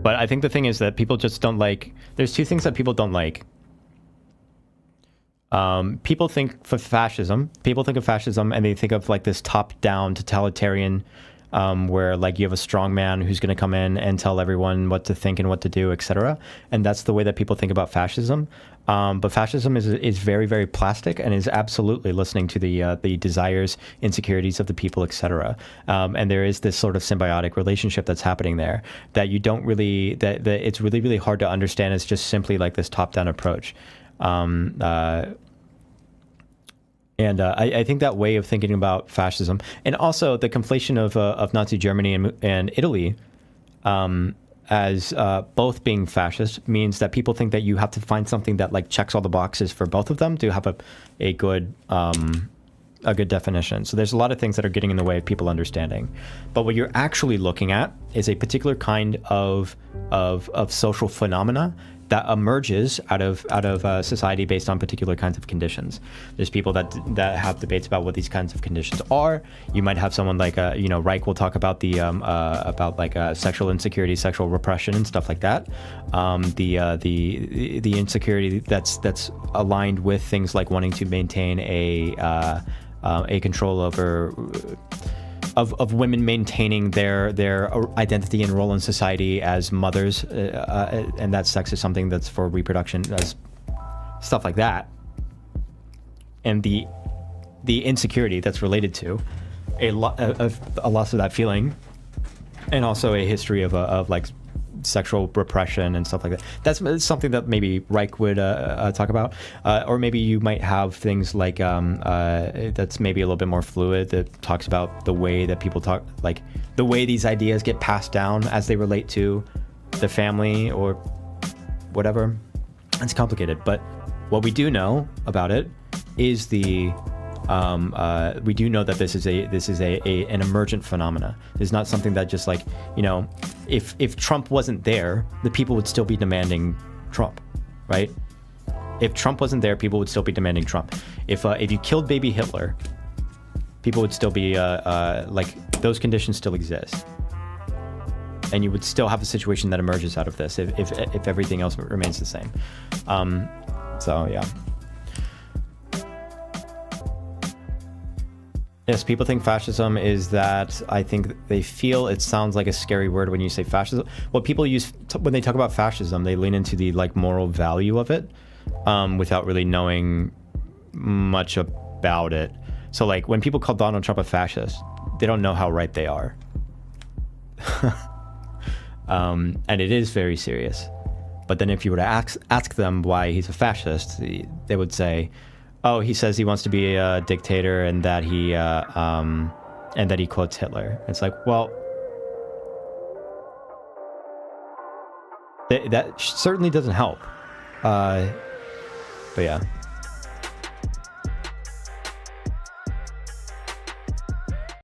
But I think the thing is that people just don't like. There's two things that people don't like. People think of fascism and they think of like this top-down totalitarian, where like you have a strong man who's going to come in and tell everyone what to think and what to do, etc. And that's the way that people think about fascism. But fascism is very, very plastic and is absolutely listening to the desires, insecurities of the people, etc. And there is this sort of symbiotic relationship that's happening there that you don't really, that it's really, really hard to understand as just simply like this top-down approach. I think that way of thinking about fascism, and also the conflation of Nazi Germany and Italy as both being fascist, means that people think that you have to find something that like checks all the boxes for both of them to have a good definition. So there's a lot of things that are getting in the way of people understanding. But what you're actually looking at is a particular kind of social phenomena that emerges out of society based on particular kinds of conditions. There's people that have debates about what these kinds of conditions are. You might have someone like Reich will talk about the sexual insecurity, sexual repression, and stuff like that. The insecurity that's aligned with things like wanting to maintain a control over. Of women maintaining their identity and role in society as mothers, and that sex is something that's for reproduction, as stuff like that, and the insecurity that's related to a loss of that feeling, and also a history of like sexual repression and stuff like that. That's something that maybe Reich would talk about, or maybe you might have things like that's maybe a little bit more fluid, that talks about the way that people talk, like the way these ideas get passed down as they relate to the family or whatever. It's complicated, but what we do know about it is we do know that this is an emergent phenomena. It's not something that just like, if Trump wasn't there, the people would still be demanding Trump, right? If Trump wasn't there, people would still be demanding Trump. If you killed baby Hitler, people would still be like, those conditions still exist, and you would still have a situation that emerges out of this if everything else remains the same. So yeah. Yes, people think fascism is that. I think they feel it sounds like a scary word when you say fascism. What people use when they talk about fascism, they lean into the like moral value of it, without really knowing much about it. So like when people call Donald Trump a fascist, they don't know how right they are. And it is very serious. But then if you were to ask them why he's a fascist, they would say, oh, he says he wants to be a dictator and that he quotes Hitler. It's like, well, that certainly doesn't help. But yeah.